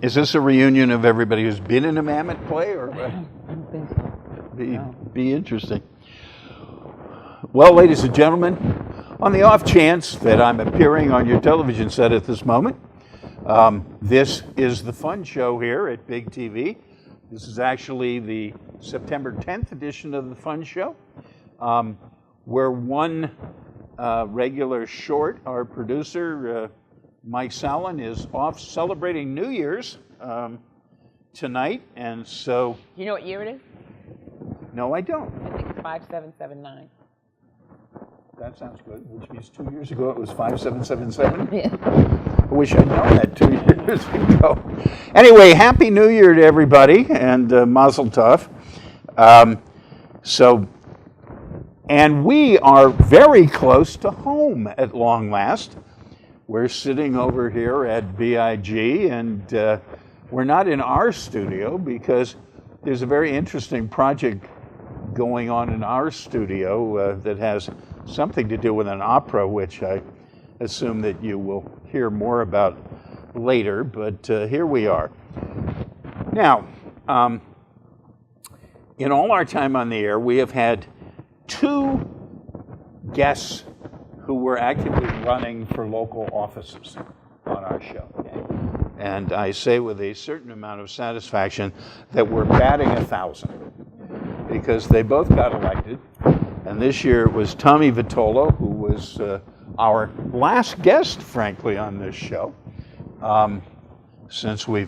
Is this a reunion of everybody who's been in a Mammoth play, or I don't think so. No. be interesting? Well, ladies and gentlemen, on the off chance that I'm appearing on your television set at this moment, this is the Fun Show here at Big TV. This is actually the September 10th edition of the Fun Show. We're one regular short. Our producer, Mike Sallin, is off celebrating New Year's tonight, and so... You know what year it is? No, I don't. I think it's 5779. That sounds good, which means 2 years ago it was 5777. Yeah. I wish I'd known that 2 years ago. Anyway, Happy New Year to everybody, and Mazel Tov. And we are very close to home at long last. We're sitting over here at BIG, and we're not in our studio because there's a very interesting project going on in our studio that has something to do with an opera, which I assume that you will hear more about later, but here we are. Now, in all our time on the air, we have had two guests who were actively running for local offices on our show. And I say with a certain amount of satisfaction that we're batting 1,000 because they both got elected. And this year it was Tommy Vitola, who was our last guest, frankly, on this show, since we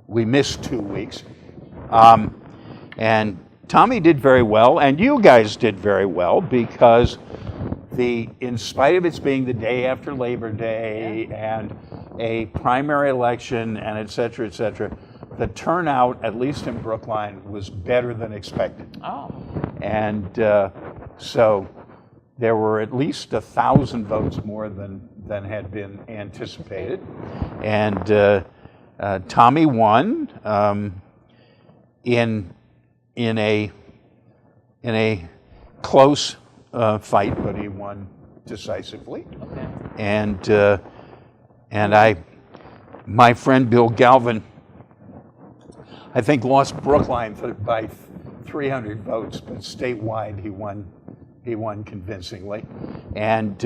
missed 2 weeks. And Tommy did very well, and you guys did very well, because in spite of it being the day after Labor Day and a primary election and et cetera, the turnout, at least in Brookline, was better than expected. Oh. And so there were at least 1,000 votes more than had been anticipated. And Tommy won in a close fight, but he won decisively. Okay. And my friend Bill Galvin, I think, lost Brookline by 300 votes, but statewide he won convincingly. And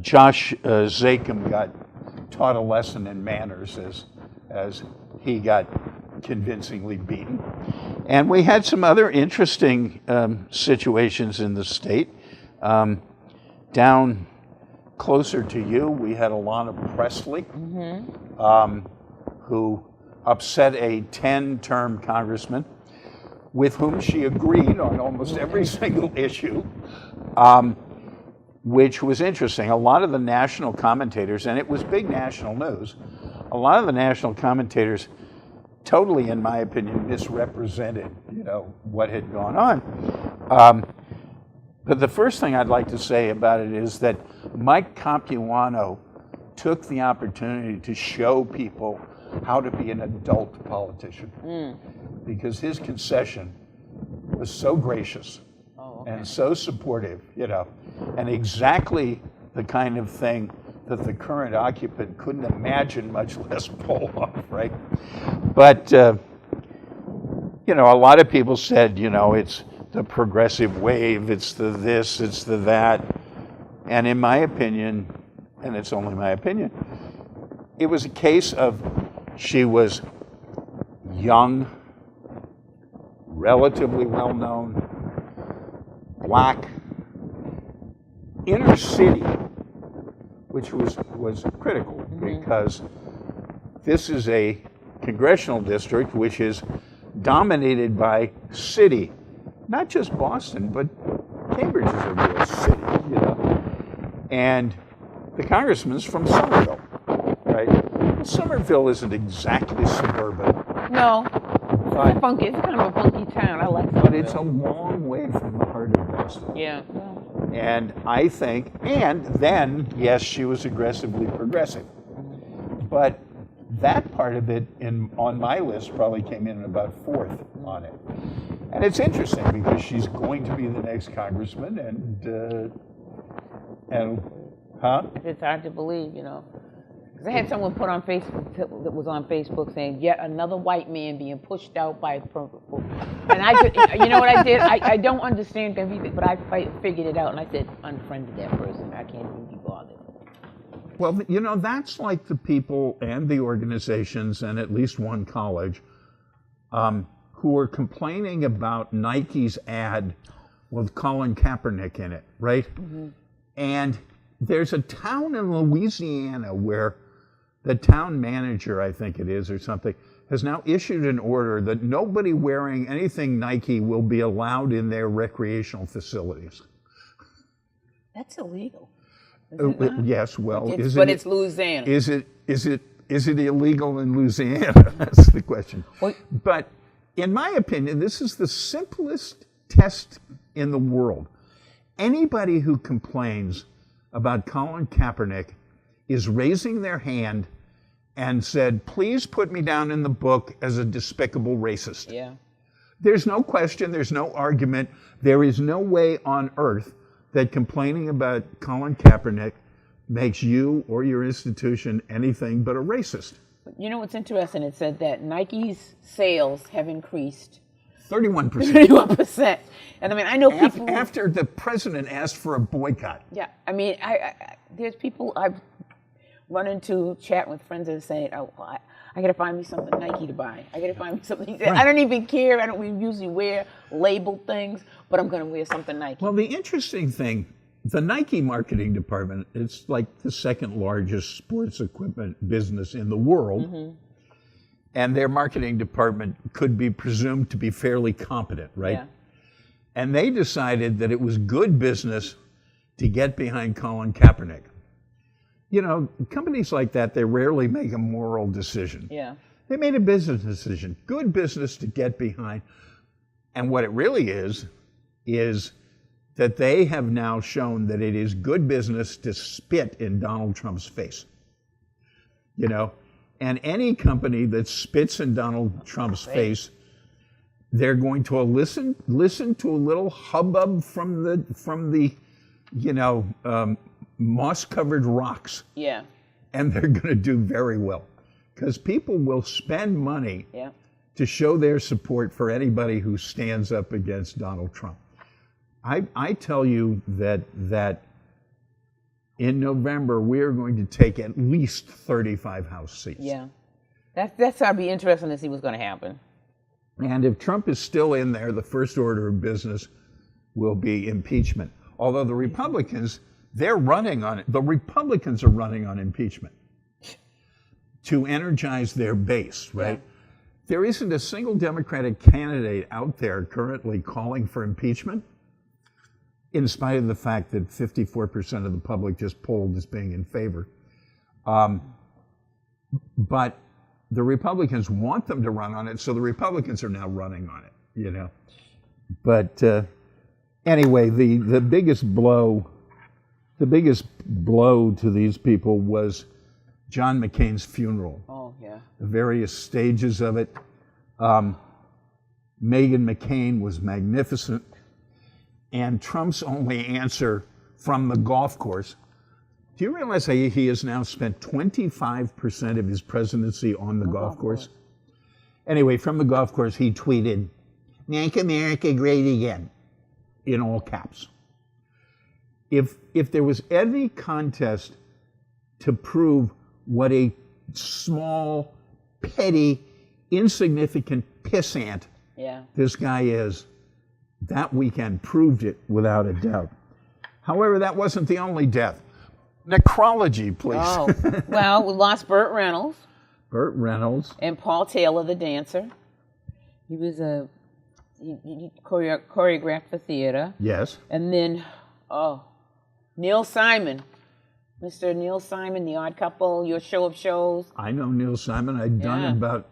Josh Zakem got taught a lesson in manners as he got convincingly beaten. And we had some other interesting situations in the state. Down closer to you, we had Alana Presley, who upset a 10-term congressman with whom she agreed on almost every single issue, which was interesting. A lot of the national commentators, and it was big national news, a lot of the national commentators totally, in my opinion, misrepresented, what had gone on. But the first thing I'd like to say about it is that Mike Capuano took the opportunity to show people how to be an adult politician, because his concession was so gracious and so supportive, and exactly the kind of thing that the current occupant couldn't imagine, much less pull off, right? But, a lot of people said, it's the progressive wave, it's the this, it's the that. And in my opinion, and it's only my opinion, it was a case of she was young, relatively well-known, black, inner city, which was critical, because this is a congressional district which is dominated by city, not just Boston, but Cambridge is a real city, And the congressman's from Somerville, right? Well, Somerville isn't exactly suburban. No, it's funky. It's kind of a funky town. I like Somerville. But it's a long way from the heart of Boston. Yeah. And I think, and then, yes, she was aggressively progressive. But that part of it on my list probably came in about fourth on it. And it's interesting because she's going to be the next congressman, and It's hard to believe, 'Cause I had someone put on Facebook that was on Facebook saying, "Yet another white man being pushed out by a purple." And I could, you know what I did? I don't understand everything, but I figured it out, and I said, unfriended that person. I can't even be bothered. Well, you know, that's like the people and the organizations and at least one college who are complaining about Nike's ad with Colin Kaepernick in it, right? Mm-hmm. And there's a town in Louisiana where the town manager, I think it is, or something, has now issued an order that nobody wearing anything Nike will be allowed in their recreational facilities. That's illegal. Yes, well, it's Louisiana. Is it illegal in Louisiana? That's the question. Well, but in my opinion, this is the simplest test in the world. Anybody who complains about Colin Kaepernick is raising their hand and said, please put me down in the book as a despicable racist. Yeah. There's no question, there's no argument, there is no way on earth that complaining about Colin Kaepernick makes you or your institution anything but a racist. You know what's interesting? It said that Nike's sales have increased 31%. 31%. And I mean, I know people... After the president asked for a boycott. Yeah, I mean, there's people I've run into, chat with friends that are saying, oh, well, I got to find me something Nike to buy. I got to find me something. Right. I don't even care. I don't usually wear labeled things, but I'm going to wear something Nike. Well, the interesting thing, the Nike marketing department, it's like the second largest sports equipment business in the world. Mm-hmm. And their marketing department could be presumed to be fairly competent, right? Yeah. And they decided that it was good business to get behind Colin Kaepernick. You know, companies like that, they rarely make a moral decision. Yeah. They made a business decision. Good business to get behind. And what it really is that they have now shown that it is good business to spit in Donald Trump's face. You know? And any company that spits in Donald Trump's face, they're going to listen to a little hubbub from the moss-covered rocks. Yeah. And they're going to do very well, because people will spend money to show their support for anybody who stands up against Donald Trump. I tell you that in November, we are going to take at least 35 House seats. Yeah. That's got to be interesting to see what's going to happen. And if Trump is still in there, the first order of business will be impeachment. Although the Republicans, they're running on it. The Republicans are running on impeachment to energize their base, right? Yeah. There isn't a single Democratic candidate out there currently calling for impeachment, in spite of the fact that 54% of the public just polled as being in favor. But the Republicans want them to run on it, so the Republicans are now running on it, you know. But anyway, the biggest blow to these people was John McCain's funeral. Oh, yeah. The various stages of it. Meghan McCain was magnificent. And Trump's only answer from the golf course. Do you realize he has now spent 25% of his presidency on the golf course? Anyway, from the golf course, he tweeted, "Make America great again," in all caps. If there was any contest to prove what a small, petty, insignificant pissant this guy is, that weekend proved it without a doubt. However, that wasn't the only death. Necrology, please. Oh, well, we lost Burt Reynolds. Burt Reynolds. And Paul Taylor, the dancer. He was he choreographed for theater. Yes. And then, Neil Simon. Mr. Neil Simon, The Odd Couple, Your Show of Shows. I know Neil Simon. I've done about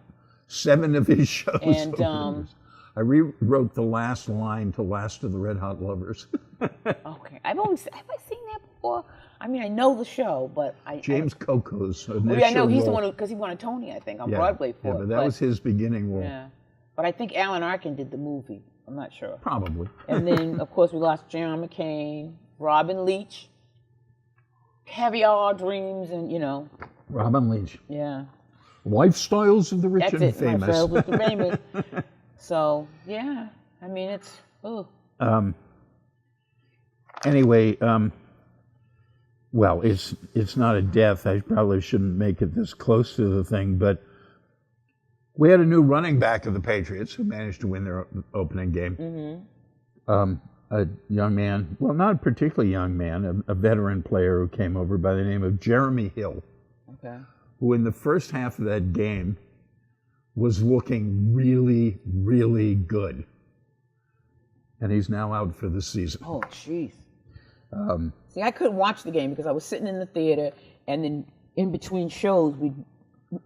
7 of his shows. And I rewrote the last line to Last of the Red Hot Lovers. Okay. Have I seen that before? I mean, I know the show, but James Coco's initial I know he's role. the one because he won a Tony, I think, on Broadway for it. Yeah, but that was his beginning role. Yeah. But I think Alan Arkin did the movie. I'm not sure. Probably. And then, of course, we lost John McCain, Robin Leach, Caviar Dreams, and, Robin Leach. Yeah. Lifestyles of the Rich That's and it. Famous. Lifestyles of the famous. So yeah, I mean it's Anyway, well, it's not a death. I probably shouldn't make it this close to the thing, but we had a new running back of the Patriots who managed to win their opening game. A young man, well, not a particularly young man, a veteran player who came over by the name of Jeremy Hill, who in the first half of that game was looking really, really good. And he's now out for the season. Oh, jeez. See, I couldn't watch the game because I was sitting in the theater, and then in between shows,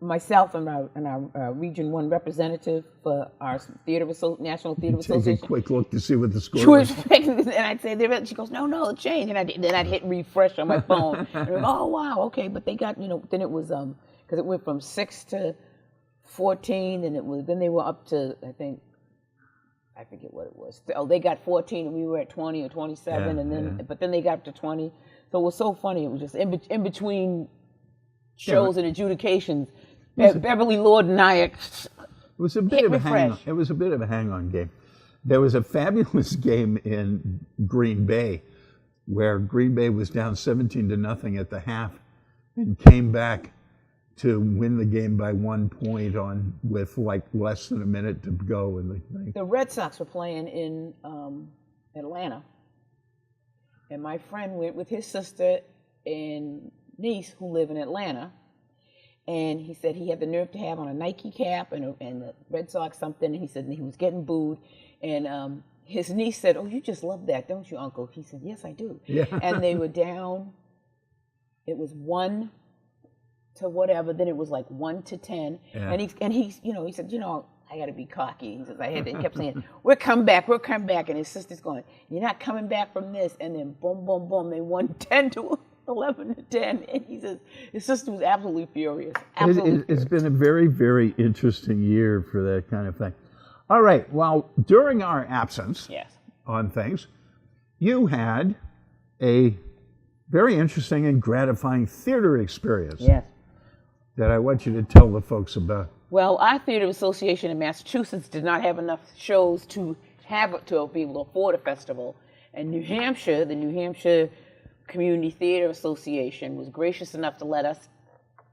myself and our Region 1 representative for our National Theater Association. Take a quick look to see what the score She was, was. and I'd say, she goes, no, it changed. And then I'd hit refresh on my phone. And I'd go, oh, wow, okay. But they got, then it was, because it went from 6 to 14, and then they were up to, I forget what it was. Oh, they got 14 and we were at 20 or 27, but then they got up to 20. So it was so funny. It was just in between shows and adjudications. Beverly Lord and I. It was a bit of a hang-on. It was a bit of a hang-on game. There was a fabulous game in Green Bay where Green Bay was down 17-0 at the half and came back to win the game by 1 point with like less than a minute to go in the thing. The Red Sox were playing in Atlanta, and my friend went with his sister and niece who live in Atlanta, and he said he had the nerve to have on a Nike cap and the Red Sox something, and he said he was getting booed, and his niece said, "Oh, you just love that, don't you, Uncle?" He said, "Yes, I do." Yeah. And they were down. It was 1 to whatever. Then it was like 1 to 10, and he said, I got to be cocky. He says, he kept saying, we'll come back. And his sister's going, you're not coming back from this. And then boom, boom, boom, they won 10 to 11 to 10. And he says, his sister was absolutely furious. It's been a very, very interesting year for that kind of thing. All right. Well, during our absence on things, you had a very interesting and gratifying theater experience. Yes. That I want you to tell the folks about. Well, our theater association in Massachusetts did not have enough shows to be able to afford a festival. And New Hampshire, the New Hampshire Community Theater Association, was gracious enough to let us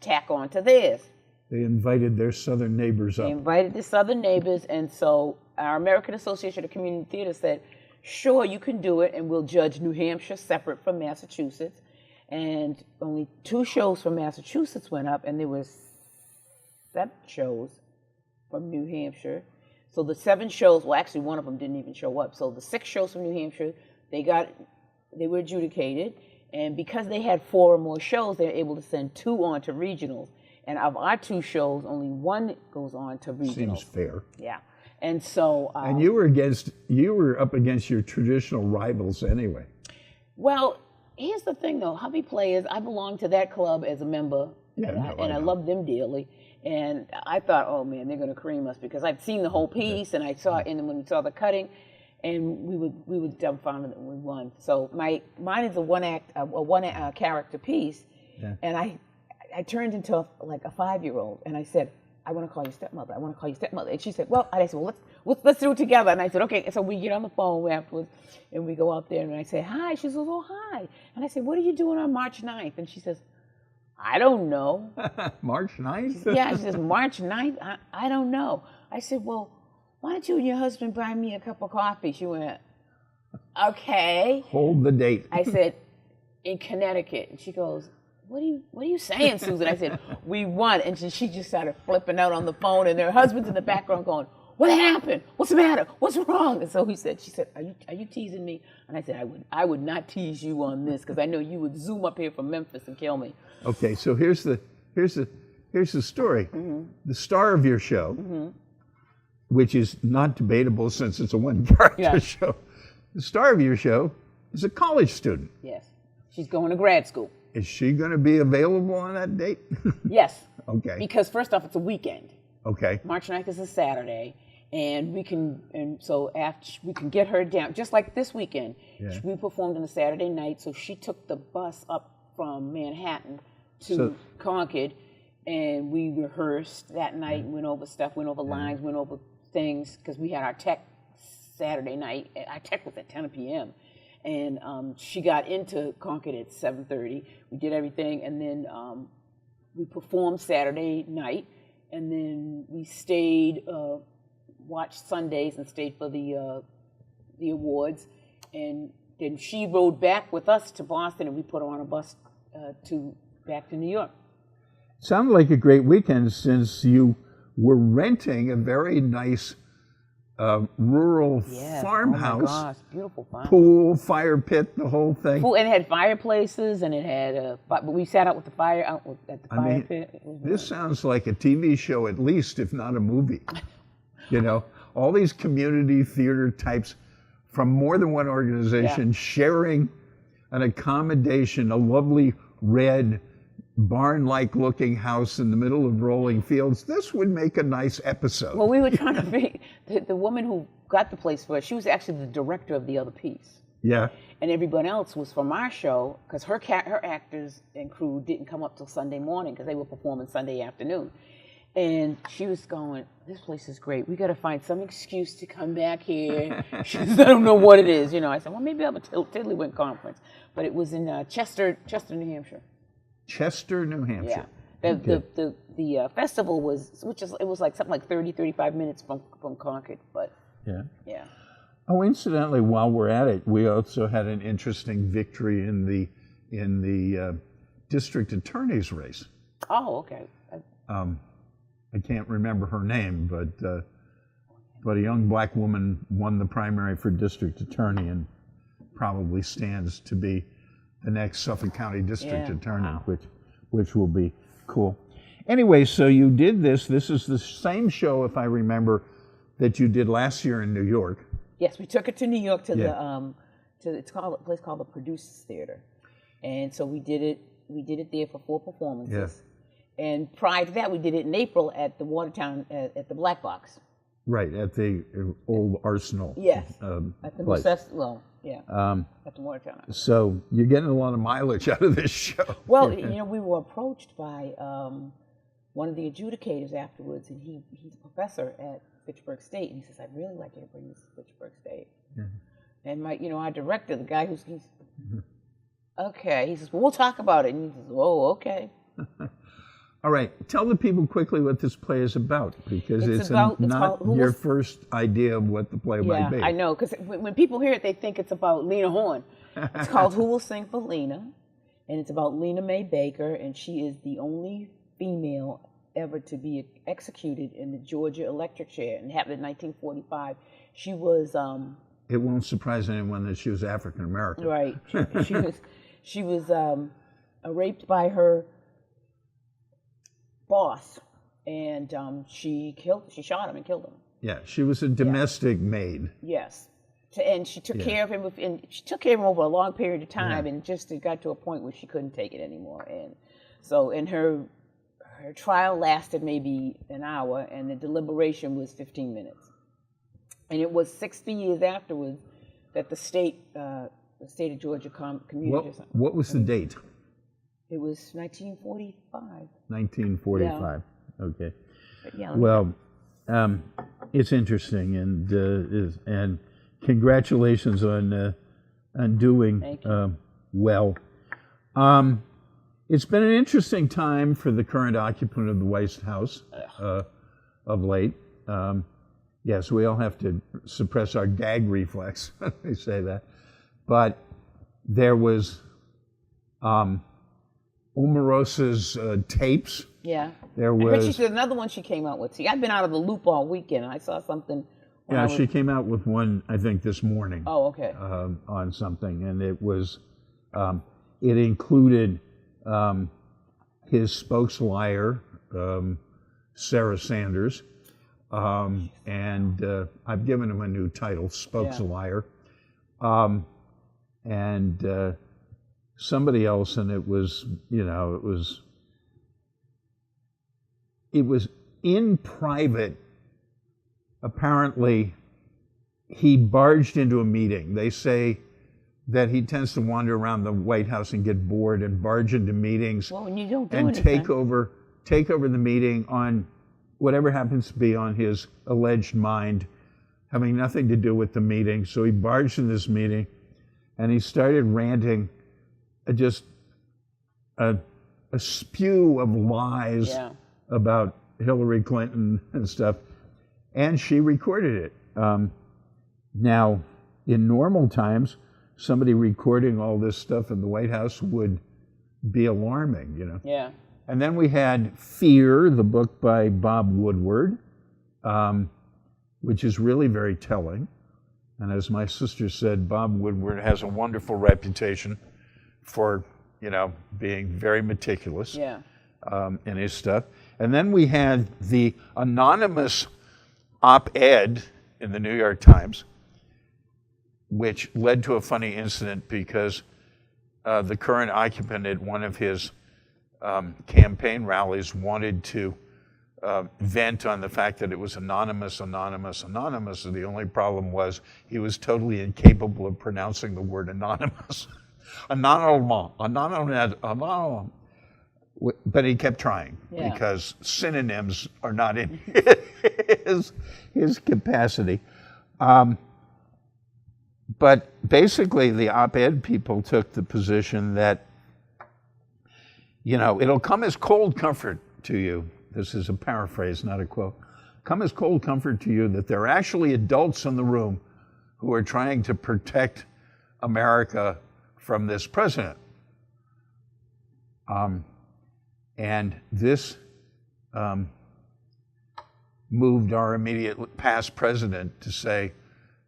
tack on to theirs. They invited their southern neighbors up. They invited the southern neighbors, and so our American Association of Community Theater said, sure, you can do it, and we'll judge New Hampshire separate from Massachusetts. And only 2 shows from Massachusetts went up, and there was 7 shows from New Hampshire. So the 7 shows, well, actually one of them didn't even show up. So the 6 shows from New Hampshire, they were adjudicated, and because they had 4 or more shows, they were able to send 2 on to regionals. And of our 2 shows, only 1 goes on to regionals. Seems fair. Yeah, and so. And you were up against your traditional rivals anyway. Well. Here's the thing, though. Hobby Players, I belong to that club as a member, and I love them dearly. And I thought, oh man, they're going to cream us because I'd seen the whole piece, and I saw it, and when we saw the cutting, and we were dumbfounded that we won. So mine is a one character piece, and I turned into a 5-year-old, and I said, I want to call you stepmother. I want to call you stepmother. And she said, well, and I said, well, let's do it together. And I said, okay. So we get on the phone afterwards, and we go out there, and I say, hi. She says, oh, hi. And I said, what are you doing on March 9th? And she says, I don't know. March 9th? She says, March 9th? I don't know. I said, well, why don't you and your husband buy me a cup of coffee? She went, okay. Hold the date. I said, in Connecticut. And she goes, what are you saying, Susan? I said, we won. And she just started flipping out on the phone, and her husband's in the background going, what happened? What's the matter? What's wrong? And so she said, are you teasing me? And I said, I would not tease you on this because I know you would zoom up here from Memphis and kill me. Okay, so here's the story. Mm-hmm. The star of your show, which is not debatable since it's a one-character show, the star of your show is a college student. Yes, she's going to grad school. Is she going to be available on that date? Yes. Okay. Because first off, it's a weekend. Okay. March 9th is a Saturday, so after we can get her down, just like this weekend. Yeah. We performed on a Saturday night, so she took the bus up from Manhattan to Concord, and we rehearsed that night, went over stuff, went over lines, went over things, because we had our tech Saturday night. Our tech was at 10 p.m. And she got into Concord at 7:30. We did everything, and then we performed Saturday night, and then we stayed, watched Sundays, and stayed for the awards. And then she rode back with us to Boston, and we put her on a bus back to New York. Sounded like a great weekend, since you were renting a very nice rural farmhouse. Oh my gosh, beautiful farmhouse. Pool, fire pit, the whole thing. Pool, and it had fireplaces, and it had but we sat out with the fire at the fire pit. This sounds like a TV show, at least, if not a movie. You know, all these community theater types from more than one organization sharing an accommodation, a lovely red barn-like looking house in the middle of rolling fields. This would make a nice episode. Well, we were trying to figure, the woman who got the place for us, she was actually the director of the other piece. Yeah. And everyone else was from our show, because her actors and crew didn't come up till Sunday morning, because they were performing Sunday afternoon. And she was going, this place is great. We got to find some excuse to come back here. She said, I don't know what it is. You know, I said, well, maybe I'll have a Tiddlywink conference. But it was in Chester, New Hampshire. Chester, New Hampshire. Yeah. The festival was, it was like something like 30, 35 minutes from Concord, but yeah. Oh, incidentally, while we're at it, we also had an interesting victory in the district attorney's race. Oh, okay. I can't remember her name, but a young black woman won the primary for district attorney and probably stands to be the next Suffolk County district attorney, which will be cool. Anyway, so you did this. This is the same show, if I remember, that you did last year in New York. Yes, we took it to New York to it's called a place called the Producers Theater, and so we did it there for 4 performances. Yes. And prior to that, we did it in April at the Watertown, at the Black Box. Right, at the old Arsenal. Yes, at the place. at the Watertown. So you're getting a lot of mileage out of this show. Well, you know, we were approached by one of the adjudicators afterwards, and he's a professor at Fitchburg State, and he says, I'd really like you to bring this to Fitchburg State. And our director, the guy he's okay, he says, well, we'll talk about it. And he says, oh, okay. All right, tell the people quickly what this play is about, because it's not your first idea of what the play might be. Yeah, I know, because when people hear it, they think it's about Lena Horne. It's called Who Will Sing for Lena, and it's about Lena Mae Baker, and she is the only female ever to be executed in the Georgia electric chair, and it happened in 1945. She was... it won't surprise anyone that she was African American. Right. She was raped by her boss, and she shot him and killed him. Yeah, she was a domestic maid. Yes, and she took care of him. And she took care of him over a long period of time, and just it got to a point where she couldn't take it anymore. And so, her trial lasted maybe an hour, and the deliberation was 15 minutes. And it was 60 years afterwards that the state of Georgia commuted. What was the date? It was 1945. 1945. Yeah. Okay. Yeah, well, it's interesting, and congratulations on doing well. It's been an interesting time for the current occupant of the White House of late. Yes, we all have to suppress our gag reflex when we say that. But there was Omarosa's tapes. Yeah. There was. I heard she said another one she came out with. See, I've been out of the loop all weekend. I saw something. Yeah, she came out with one, I think, this morning. Oh, okay. On something, and it was, it included his spokesliar, Sarah Sanders, and I've given him a new title, spokesliar, and somebody else, and it was, it was in private. Apparently, he barged into a meeting. They say that he tends to wander around the White House and get bored and barge into meetings Well, when you don't do and anything. take over the meeting on whatever happens to be on his alleged mind, having nothing to do with the meeting. So he barged in this meeting and he started ranting just a spew of lies about Hillary Clinton and stuff. And she recorded it. Now, in normal times, somebody recording all this stuff in the White House would be alarming, you know. Yeah. And then we had Fear, the book by Bob Woodward, which is really very telling. And as my sister said, Bob Woodward has a wonderful reputation for, you know, being very meticulous in his stuff. And then we had the anonymous op-ed in the New York Times, which led to a funny incident because the current occupant at one of his campaign rallies wanted to vent on the fact that it was anonymous. And the only problem was he was totally incapable of pronouncing the word anonymous. Anonymous. But he kept trying because synonyms are not in his capacity. But basically, the op-ed people took the position that, you know, it'll come as cold comfort to you. This is a paraphrase, not a quote. Come as cold comfort to you that there are actually adults in the room who are trying to protect America from this president. And this moved our immediate past president to say,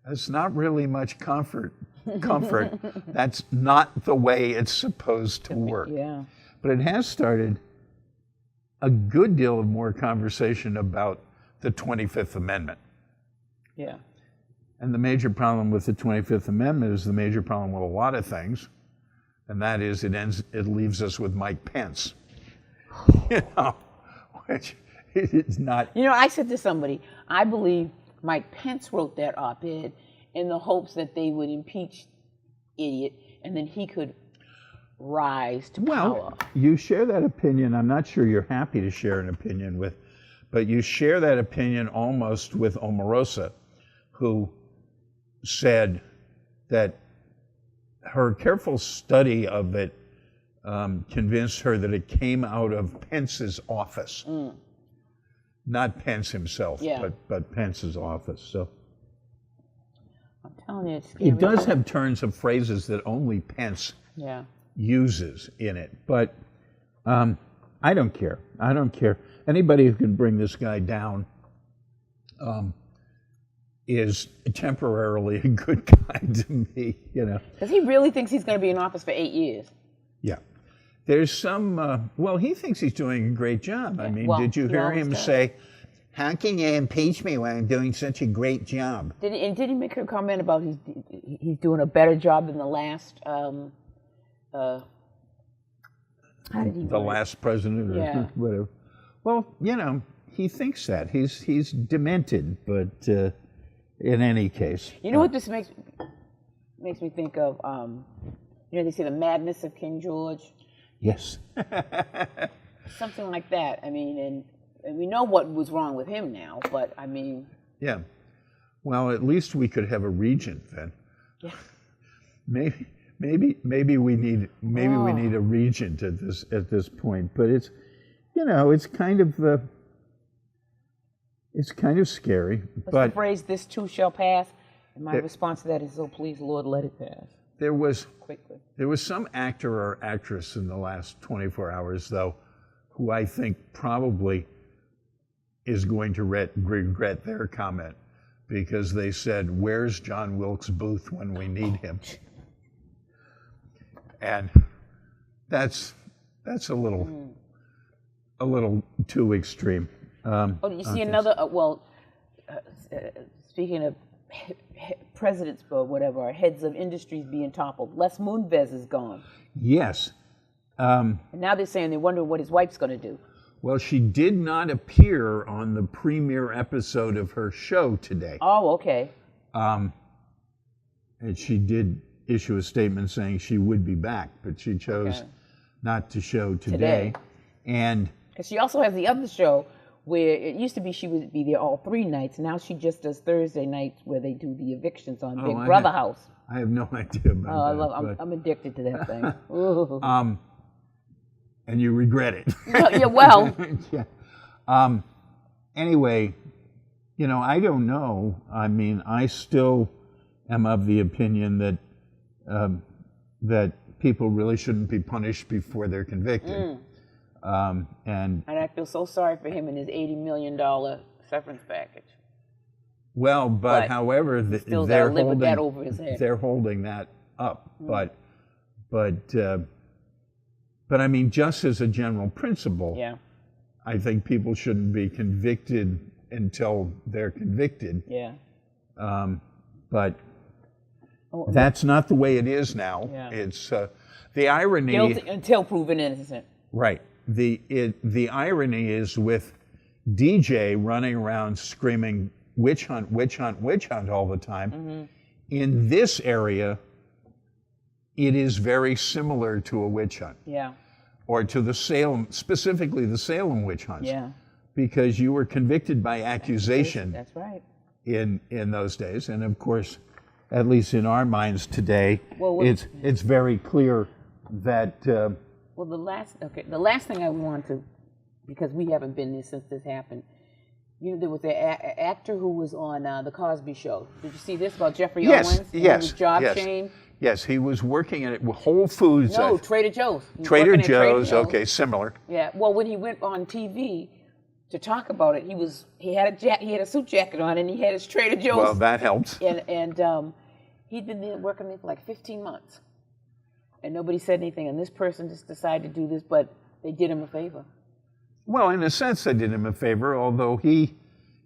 that's not really much comfort. That's not the way it's supposed to work. Yeah. But it has started a good deal of more conversation about the 25th Amendment. Yeah. And the major problem with the 25th Amendment is the major problem with a lot of things, and that is it leaves us with Mike Pence. You know, which is not. You know, I said to somebody, I believe Mike Pence wrote that op-ed in the hopes that they would impeach idiot and then he could rise to power. Well, you share that opinion. I'm not sure you're happy to share an opinion with, but you share that opinion almost with Omarosa, who said that her careful study of it convinced her that it came out of Pence's office. Not Pence himself, but Pence's office. So I'm telling you, it's scary. It does have turns of phrases that only Pence uses in it. But I don't care. I don't care. Anybody who can bring this guy down is temporarily a good guy to me, you know. Because he really thinks he's going to be in office for 8 years. Yeah. There's some, well, he thinks he's doing a great job. I mean, did you hear him say, how can you impeach me when I'm doing such a great job? Did he make a comment about he's doing a better job than the last, how did he the last president or whatever. Well, you know, he thinks that. He's demented, but in any case. You know what this makes me think of? You know, they say the madness of King George. Yes. Something like that. I mean, and we know what was wrong with him now, but I mean. Yeah. Well, at least we could have a regent then. Yeah. Maybe we need a regent at this point. But it's, you know, it's kind of scary. What's the phrase, this too shall pass? And my response to that is, oh, please, Lord, let it pass. There was Quickly. some actor or actress in the last 24 hours, though, who I think probably is going to regret their comment because they said, where's John Wilkes Booth when we need him? And that's a little too extreme. You see another, speaking of presidents or whatever, heads of industries being toppled. Les Moonves is gone. Yes. And now they're saying they wonder what his wife's going to do. Well, she did not appear on the premiere episode of her show today. Oh, okay. And she did issue a statement saying she would be back, but she chose not to show today. And because she also has the other show where it used to be she would be there all 3 nights. Now she just does Thursday nights where they do the evictions on Big Brother House. I have no idea about that. I'm addicted to that thing. Ooh. And you regret it. Yeah, well. Yeah. Anyway, you know, I don't know. I mean, I still am of the opinion that that people really shouldn't be punished before they're convicted. And I feel so sorry for him and his $80 million severance package. Well, but however, they're live with that over his head. They're holding that up. But I mean, just as a general principle, I think people shouldn't be convicted until they're convicted. Yeah. But that's not the way it is now. Yeah. It's the irony. Guilty until proven innocent. Right. The irony is with DJ running around screaming witch hunt, witch hunt, witch hunt all the time. In this area, it is very similar to a witch hunt. Yeah. Or to the Salem, specifically the Salem witch hunts. Yeah. Because you were convicted by accusation. That's right. In those days, and of course, at least in our minds today, it's very clear that. Well, the last thing I want to, because we haven't been there since this happened. You know, there was an actor who was on the Cosby Show. Did you see this about Jeffrey Owens? Yes, his job change. Yes, he was working at Whole Foods. No, Trader Joe's. Trader Joe's. Okay, similar. Yeah. Well, when he went on TV to talk about it, he had a suit jacket on and he had his Trader Joe's. Well, that helps. And he'd been there working there for like 15 months, and nobody said anything. And this person just decided to do this, but they did him a favor. Well, in a sense, they did him a favor, although he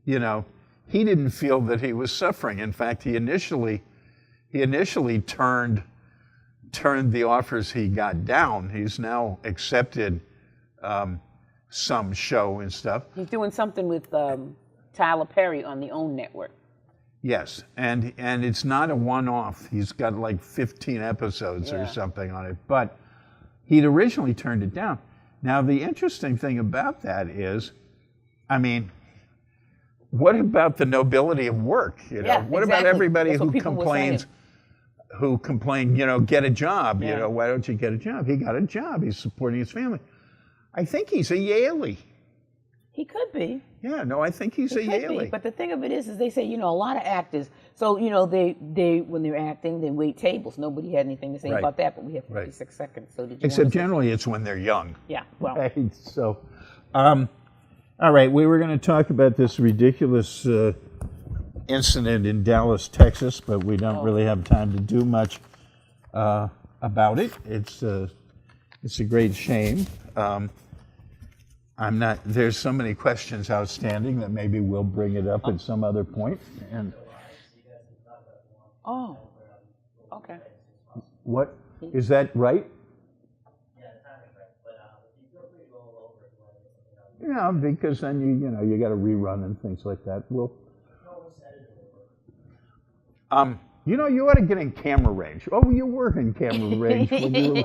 didn't feel that he was suffering. In fact, he initially turned the offers he got down. He's now accepted some show and stuff. He's doing something with Tyler Perry on the OWN network. Yes, and it's not a one-off. He's got like 15 episodes or something on it. But he'd originally turned it down. Now, the interesting thing about that is, I mean, what about the nobility of work? You know, what about everybody who complains? Who complain, get a job. You know, why don't you get a job? He got a job. He's supporting his family. I think he's a Yalie. He could be. Yeah, no, I think he's a Yalie. But the thing of it is they say, a lot of actors. So they when they're acting, they wait tables. Nobody had anything to say about that, but we have 56 seconds. So did you? Except generally, it's when they're young. Yeah. Well. Right, so, all right, we were going to talk about this ridiculous incident in Dallas, Texas, but we don't really have time to do much about it. It's a great shame. There's so many questions outstanding that maybe we'll bring it up at some other point. And okay. What is that right? Yeah, because then you got to rerun and things like that. You ought to get in camera range. Oh, you were in camera range when you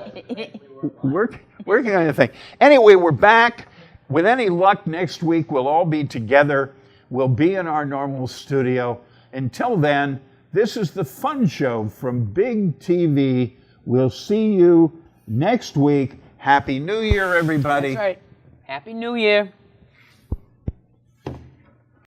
were working on the thing. Anyway, we're back. With any luck, next week we'll all be together. We'll be in our normal studio. Until then, this is the Fun Show from Big TV. We'll see you next week. Happy New Year, everybody. That's right. Happy New Year.